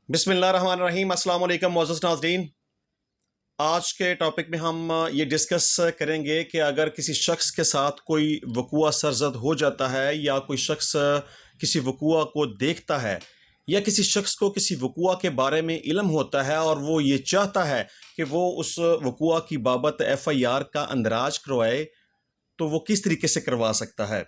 बिस्मिल्लाहिर्रहमानिर्रहीम अस्सलाम वालेकुम मोअज़्ज़ज़ नाज़रीन। आज के टॉपिक में हम ये डिस्कस करेंगे कि अगर किसी शख्स के साथ कोई वक़ूआ सरज़द हो जाता है या कोई शख्स किसी वक़ूआ को देखता है या किसी शख्स को किसी वक़ूआ के बारे में इल्म होता है और वो ये चाहता है कि वो उस वक़ूआ की बाबत एफ़आईआर का अंदराज करवाए, तो वो किस तरीके से करवा सकता है।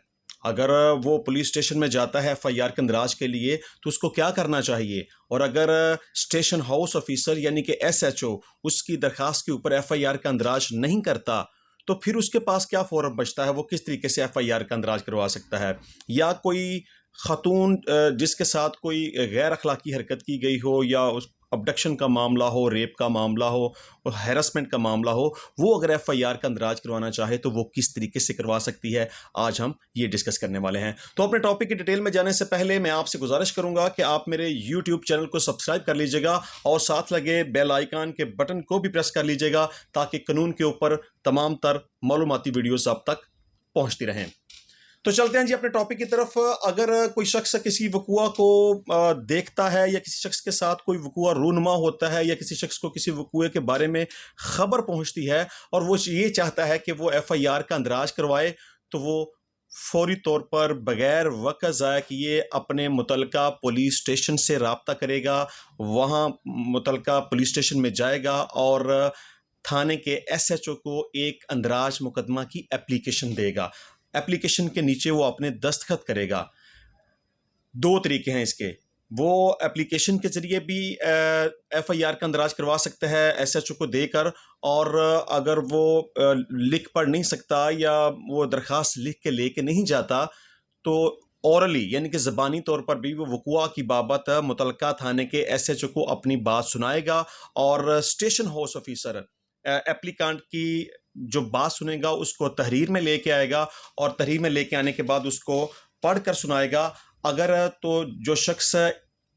अगर वो पुलिस स्टेशन में जाता है एफआईआर के अंदराज के लिए, तो उसको क्या करना चाहिए, और अगर स्टेशन हाउस ऑफिसर यानी कि एसएचओ उसकी दरखास्त के ऊपर एफआईआर का अंदराज नहीं करता, तो फिर उसके पास क्या फॉर्म बचता है, वो किस तरीके से एफआईआर का अंदराज करवा सकता है। या कोई खातून जिसके साथ कोई गैर अखलाकी हरकत की गई हो या उस अबडक्शन का मामला हो, रेप का मामला हो और हैरेसमेंट का मामला हो, वो अगर एफआईआर का अंदराज करवाना चाहे तो वो किस तरीके से करवा सकती है, आज हम ये डिस्कस करने वाले हैं। तो अपने टॉपिक की डिटेल में जाने से पहले मैं आपसे गुजारिश करूंगा कि आप मेरे यूट्यूब चैनल को सब्सक्राइब कर लीजिएगा और साथ लगे बेल आइकन के बटन को भी प्रेस कर लीजिएगा ताकि कानून के ऊपर तमाम तर मालूमाती वीडियोस आप तक पहुंचती रहें। तो चलते हैं जी अपने टॉपिक की तरफ। अगर कोई शख्स किसी वक़ूआ को देखता है या किसी शख्स के साथ कोई वक़ूआ रूनुमा होता है या किसी शख्स को किसी वक़ूए के बारे में ख़बर पहुंचती है और वो ये चाहता है कि वो एफआईआर का अंदराज करवाए, तो वो फौरी तौर पर बग़ैर वक़्त ज़ाया किए अपने मुतल्लिका पुलिस स्टेशन से रब्ता करेगा, वहाँ मुतल्लिका पुलिस स्टेशन में जाएगा और थाने के एसएचओ को एक अंदराज मुकदमा की एप्लीकेशन देगा। एप्लीकेशन के नीचे वो अपने दस्तखत करेगा। दो तरीके हैं इसके। वो एप्लीकेशन के ज़रिए भी एफआईआर का अंदराज करवा सकता है एसएचओ को देकर, और अगर वो लिख पढ़ नहीं सकता या वो दरख्वास्त लिख के लेके नहीं जाता, तो ओरली यानी कि ज़बानी तौर पर भी वो वक़ूआ की बाबत मुतल्लिका थाने के एसएचओ को अपनी बात सुनाएगा और स्टेशन हाउस ऑफिसर एप्लीकांट की जो बात सुनेगा उसको तहरीर में लेके आएगा और तहरीर में लेके आने के बाद उसको पढ़ कर सुनाएगा। अगर तो जो शख्स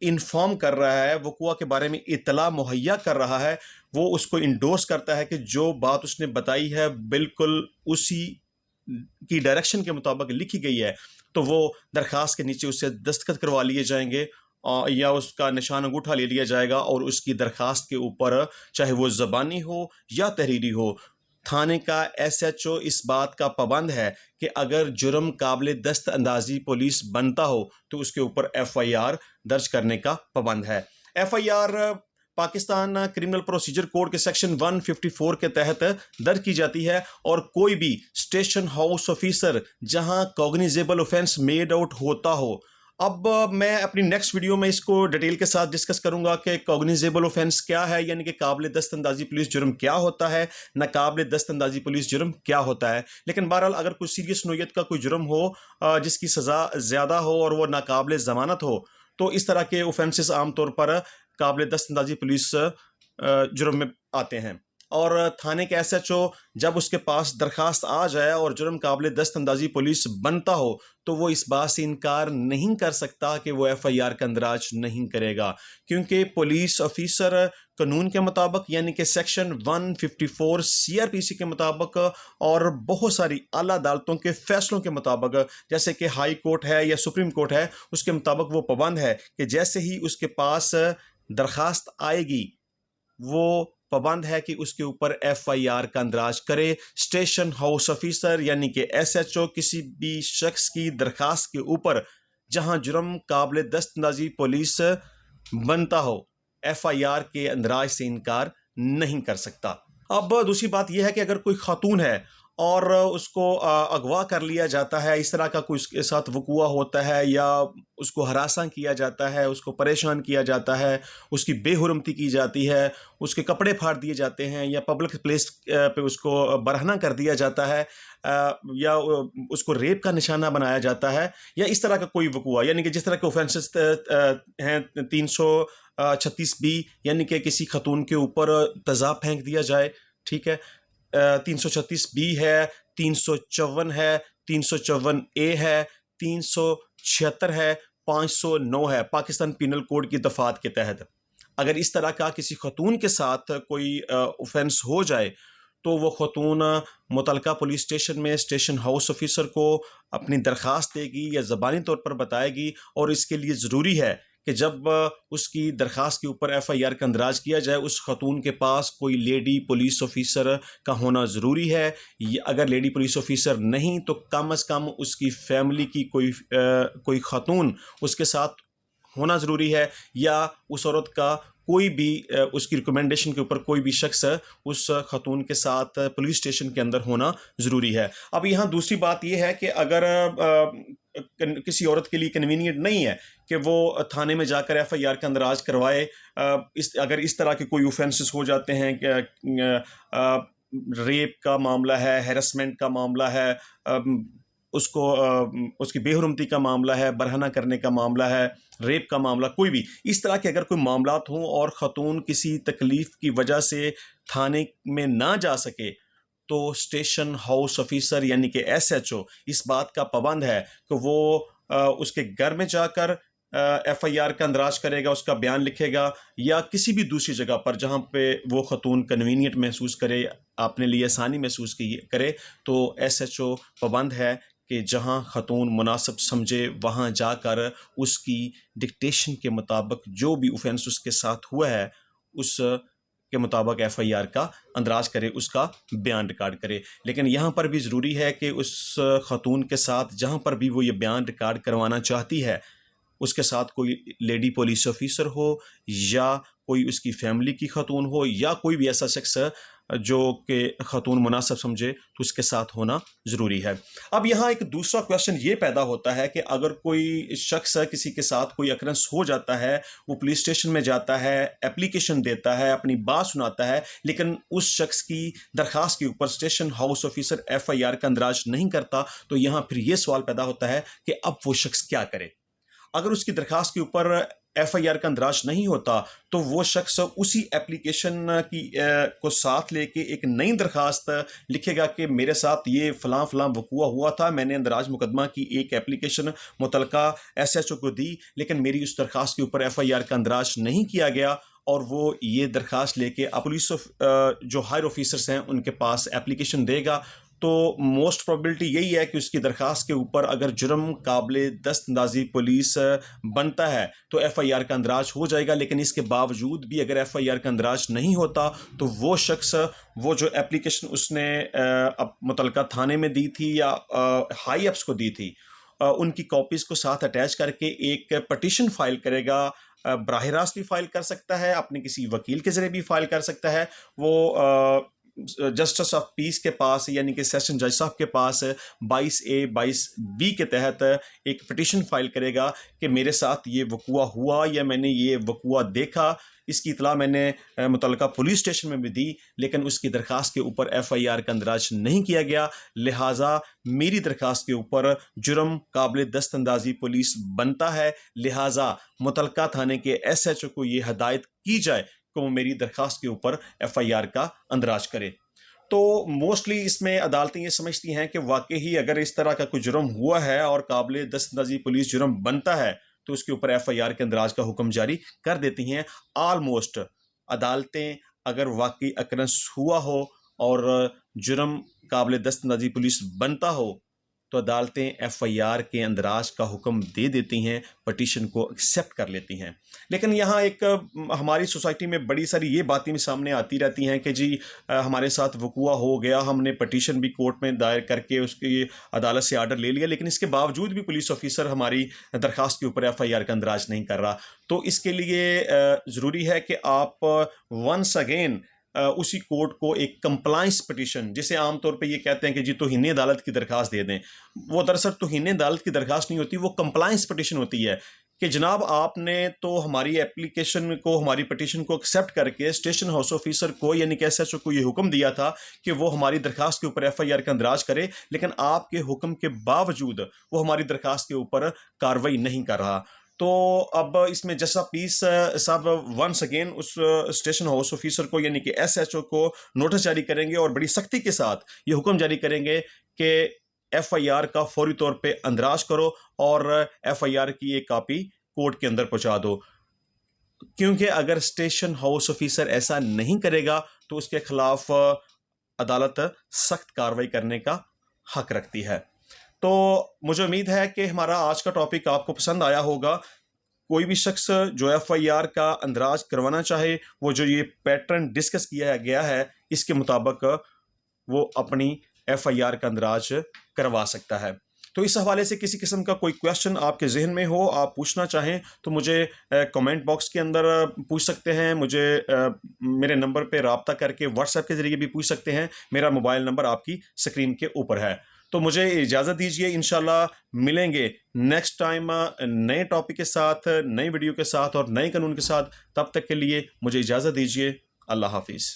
इन्फॉर्म कर रहा है, वक़ूआ के बारे में इत्तला मुहैया कर रहा है, वो उसको इंडोर्स करता है कि जो बात उसने बताई है बिल्कुल उसी की डायरेक्शन के मुताबिक लिखी गई है, तो वो दरख्वास्त के नीचे उससे दस्तखत करवा लिए जाएंगे या उसका निशान अंगूठा ले लिया जाएगा और उसकी दरख्वास्त के ऊपर, चाहे वो ज़बानी हो या तहरीरी हो, थाने का एसएचओ इस बात का पाबंद है कि अगर जुर्म काबिल दस्त अंदाजी पुलिस बनता हो तो उसके ऊपर एफआईआर दर्ज करने का पाबंद है। FIR Pakistan criminal procedure code के सेक्शन 154 के तहत दर्ज की जाती है और कोई भी स्टेशन हाउस ऑफिसर जहां कॉग्निजेबल ऑफेंस मेड आउट होता हो। अब मैं अपनी नेक्स्ट वीडियो में इसको डिटेल के साथ डिस्कस करूंगा कि कॉग्निजेबल ऑफेंस क्या है, यानी कि काबिल दस्तंदाजी पुलिस जुर्म क्या होता है, नाकाबिल दस्तंदाजी पुलिस जुर्म क्या होता है। लेकिन बहरहाल अगर कोई सीरियस नोयत का कोई जुर्म हो जिसकी सज़ा ज़्यादा हो और वह नाकाबिल ज़मानत हो, तो इस तरह के ऑफेंसेस आमतौर पर काबिल दस्तंदाजी पुलिस जुर्म में आते हैं। और थाने के एसएचओ जब उसके पास दरख्वास्त आ जाए और जुर्म काबिल दस्तंदाजी पुलिस बनता हो, तो वो इस बात से इनकार नहीं कर सकता कि वो एफआईआर का अंदराज नहीं करेगा, क्योंकि पुलिस ऑफिसर कानून के मुताबिक यानी कि सेक्शन 154 सीआरपीसी के मुताबिक और बहुत सारी आला अदालतों के फैसलों के मुताबिक, जैसे कि हाई कोर्ट है या सुप्रीम कोर्ट है, उसके मुताबिक वो पाबंद है कि जैसे ही उसके पास दरख्वास्त आएगी, वो पाबंद है कि उसके ऊपर एफआईआर का अंदराज करे। स्टेशन हाउस ऑफिसर यानी कि एसएचओ किसी भी शख्स की दरखास्त के ऊपर जहां जुर्म काबिल दस्तंदाजी पुलिस बनता हो, एफआईआर के अंदराज से इनकार नहीं कर सकता। अब दूसरी बात यह है कि अगर कोई खातून है और उसको अगवा कर लिया जाता है, इस तरह का कोई उसके साथ वक़ूआ होता है या उसको हरासा किया जाता है, उसको परेशान किया जाता है, उसकी बेहुरमती की जाती है, उसके कपड़े फाड़ दिए जाते हैं या पब्लिक प्लेस पे उसको बरहना कर दिया जाता है, या उसको रेप का निशाना बनाया जाता है, या इस तरह का कोई वक़ूआ, यानी कि जिस तरह के ऑफेंसेस हैं 336 बी, यानी कि किसी खातून के ऊपर तेज़ाब फेंक दिया जाए, ठीक है। 336 बी है, 354 है, 354 ए है, 376 है, 509 है पाकिस्तान पीनल कोड की दफात के तहत। अगर इस तरह का किसी खतून के साथ कोई ऑफेंस हो जाए, तो वो खतून मुतल्लिका पुलिस स्टेशन में स्टेशन हाउस ऑफिसर को अपनी दरख्वास्त देगी या ज़बानी तौर पर बताएगी, और इसके लिए ज़रूरी है कि जब उसकी दरख्वास्त के ऊपर FIR का अंदराज किया जाए, उस खतून के पास कोई लेडी पुलिस ऑफिसर का होना ज़रूरी है। अगर लेडी पुलिस ऑफिसर नहीं तो कम अज़ कम उसकी फैमिली की कोई खतून उसके साथ होना ज़रूरी है, या उस औरत का कोई भी उसकी रिकमेंडेशन के ऊपर कोई भी शख्स उस खतून के साथ पुलिस स्टेशन के अंदर होना ज़रूरी है। अब यहाँ दूसरी बात यह है कि अगर किसी औरत के लिए कन्वीनियंट नहीं है कि वो थाने में जाकर FIR का अंदराज करवाए, अगर इस तरह के कोई ऑफेंसेस हो जाते हैं कि रेप का मामला है, हैरेसमेंट का मामला है, उसकी बेहुरमती का मामला है, बरहना करने का मामला है, रेप का मामला, कोई भी इस तरह के अगर कोई मामलात हों और ख़तून किसी तकलीफ़ की वजह से थाने में ना जा सके, तो स्टेशन हाउस ऑफिसर यानी कि SHO इस बात का पाबंद है कि वो उसके घर में जाकर FIR का अंदराज करेगा, उसका बयान लिखेगा, या किसी भी दूसरी जगह पर जहाँ पे वो खतून कन्वीनियंट महसूस करे, अपने लिए आसानी महसूस करे, तो SHO पाबंद है कि जहाँ खतून मुनासिब समझे वहाँ जाकर उसकी डिक्टेशन के मुताबिक जो भी ऑफेंस उसके साथ हुआ है उस के मुताबिक FIR का अंदराज करे, उसका बयान रिकॉर्ड करे। लेकिन यहाँ पर भी ज़रूरी है कि उस खतून के साथ जहाँ पर भी वो ये बयान रिकॉर्ड करवाना चाहती है, उसके साथ कोई लेडी पुलिस ऑफिसर हो, या कोई उसकी फैमिली की खतून हो, या कोई भी ऐसा शख्स जो कि खतून मुनासिब समझे, तो उसके साथ होना ज़रूरी है। अब यहाँ एक दूसरा क्वेश्चन ये पैदा होता है कि अगर कोई शख्स किसी के साथ कोई अकरेंस हो जाता है, वो पुलिस स्टेशन में जाता है, एप्लीकेशन देता है, अपनी बात सुनाता है, लेकिन उस शख्स की दरख्वास्त के ऊपर स्टेशन हाउस ऑफिसर FIR का अंदराज नहीं करता, तो यहाँ फिर ये सवाल पैदा होता है कि अब वो शख्स क्या करे। अगर उसकी दरख्वास्त के ऊपर FIR का अंदराज नहीं होता, तो वो शख्स उसी एप्लीकेशन को साथ लेके एक नई दरख्वास्त लिखेगा कि मेरे साथ ये फ़लाँ फ़लाँ वक़ूआ हुआ था, मैंने अंदराज मुकदमा की एक एप्लीकेशन मुतलका SHO को दी, लेकिन मेरी उस दरख्वास्त के ऊपर FIR का अंदराज नहीं किया गया, और वो ये दरख्वास्त लेके पुलिस जो हायर ऑफिसर्स हैं उनके पास एप्लीकेशन देगा। तो मोस्ट प्रोबेबिलिटी यही है कि उसकी दरख्वास्त के ऊपर अगर जुर्म काबिले दस्तंदाजी पुलिस बनता है तो FIR का अंदराज हो जाएगा। लेकिन इसके बावजूद भी अगर FIR का अंदराज नहीं होता, तो वो शख्स वो जो एप्लीकेशन उसने अब मुतलका थाने में दी थी या हाई अप्स को दी थी, उनकी कॉपीज़ को साथ अटैच करके एक पटिशन फाइल करेगा। बराह रास्त भी फाइल कर सकता है, अपने किसी वकील के ज़रिए भी फाइल कर सकता है। वो जस्टिस ऑफ पीस के पास यानी कि सेशन जज साहब के पास 22A 22B के तहत एक पिटिशन फाइल करेगा कि मेरे साथ ये वक़ूआ हुआ या मैंने ये वक़ूआ देखा। इसकी इतला मैंने मुतलका पुलिस स्टेशन में भी दी, लेकिन उसकी दरख्वास्त के ऊपर FIR का अंदराज नहीं किया गया। लिहाजा मेरी दरख्वास्त के ऊपर जुर्म काबिल दस्तंदाजी पुलिस बनता है। लिहाजा मुतलका थाने के SHO को ये हदायत की जाए कि वो मेरी दरख्वास्त के ऊपर FIR का अंदराज करे। तो मोस्टली इसमें अदालतें ये समझती हैं कि वाकई ही अगर इस तरह का कोई जुर्म हुआ है और काबिल दस्तंदाजी पुलिस जुर्म बनता है, तो उसके ऊपर FIR के अंदराज का हुक्म जारी कर देती हैं। ऑलमोस्ट अदालतें अगर वाकई अकरेंस हुआ हो और जुर्म काबिल दस्तंदाजी पुलिस बनता हो, तो अदालतें FIR के अंदराज का हुक्म दे देती हैं, पटिशन को एक्सेप्ट कर लेती हैं। लेकिन यहाँ एक हमारी सोसाइटी में बड़ी सारी ये बातें सामने आती रहती हैं कि जी हमारे साथ वक़ूआ हो गया, हमने पटिशन भी कोर्ट में दायर करके उसकी अदालत से आर्डर ले लिया, लेकिन इसके बावजूद भी पुलिस ऑफिसर हमारी दरख्वास्त के ऊपर FIR का अंदराज नहीं कर रहा। तो इसके लिए ज़रूरी है कि आप वंस अगेन उसी कोर्ट को एक कंप्लाइंस पिटिशन, जिसे आमतौर पे ये कहते हैं कि जी तौहीन अदालत की दरख्वास्त दे दें, वो दरअसल तौहीन अदालत की दरख्वास्त नहीं होती, वो कंप्लाइंस पिटिशन होती है कि जनाब आपने तो हमारी एप्लीकेशन को, हमारी पिटिशन को एक्सेप्ट करके स्टेशन हाउस ऑफिसर को यानी कि SHO को ये हुक्म दिया था कि वो हमारी दरख्वास्त के ऊपर FIR का अंदराज करे, लेकिन आपके हुक्म के बावजूद वो हमारी दरख्वास्त के ऊपर कार्रवाई नहीं कर रहा। तो अब इसमें जैसा पीस साहब वंस अगेन उस स्टेशन हाउस ऑफिसर को यानी कि SHO को नोटिस जारी करेंगे और बड़ी सख्ती के साथ ये हुक्म जारी करेंगे कि FIR का फौरी तौर पे अंदराज करो और FIR की एक कॉपी कोर्ट के अंदर पहुंचा दो, क्योंकि अगर स्टेशन हाउस ऑफिसर ऐसा नहीं करेगा तो उसके खिलाफ अदालत सख्त कार्रवाई करने का हक रखती है। तो मुझे उम्मीद है कि हमारा आज का टॉपिक आपको पसंद आया होगा। कोई भी शख्स जो FIR का अंदराज करवाना चाहे, वो जो ये पैटर्न डिस्कस किया गया है इसके मुताबिक वो अपनी FIR का अंदराज करवा सकता है। तो इस हवाले से किसी किस्म का कोई क्वेश्चन आपके जहन में हो, आप पूछना चाहें तो मुझे कमेंट बॉक्स के अंदर पूछ सकते हैं। मुझे मेरे नंबर पे राब्ता करके व्हाट्सएप के ज़रिए भी पूछ सकते हैं। मेरा मोबाइल नंबर आपकी स्क्रीन के ऊपर है। तो मुझे इजाज़त दीजिए, इंशाल्लाह मिलेंगे नेक्स्ट टाइम नए टॉपिक के साथ, नई वीडियो के साथ और नए कानून के साथ। तब तक के लिए मुझे इजाज़त दीजिए। अल्लाह हाफिज़।